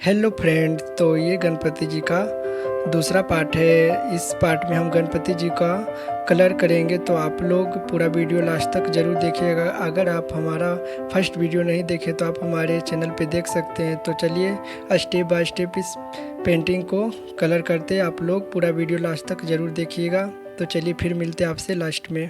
Hello friend, तो ये गणपति जी का दूसरा पार्ट है। इस पार्ट में हम गणपति जी का कलर करेंगे, तो आप लोग पूरा वीडियो लास्ट तक ज़रूर देखिएगा। अगर आप हमारा फर्स्ट वीडियो नहीं देखे तो आप हमारे चैनल पे देख सकते हैं। तो चलिए स्टेप बाय स्टेप इस पेंटिंग को कलर करते हैं। आप लोग पूरा वीडियो लास्ट तक ज़रूर देखिएगा। तो चलिए फिर मिलते हैं आपसे लास्ट में।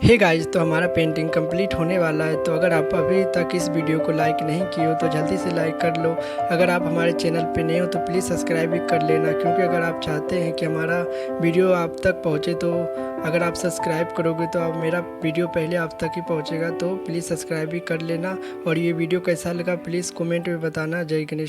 हे गाइस, तो हमारा पेंटिंग कंप्लीट होने वाला है। तो अगर आप अभी तक इस वीडियो को लाइक नहीं किए हो तो जल्दी से लाइक कर लो। अगर आप हमारे चैनल पे नए हो तो प्लीज़ सब्सक्राइब भी कर लेना, क्योंकि अगर आप चाहते हैं कि हमारा वीडियो आप तक पहुँचे तो अगर आप सब्सक्राइब करोगे तो आप मेरा वीडियो पहले आप तक ही पहुँचेगा। तो प्लीज़ सब्सक्राइब भी कर लेना। और ये वीडियो कैसा लगा प्लीज़ कमेंट में बताना। जय गणेश।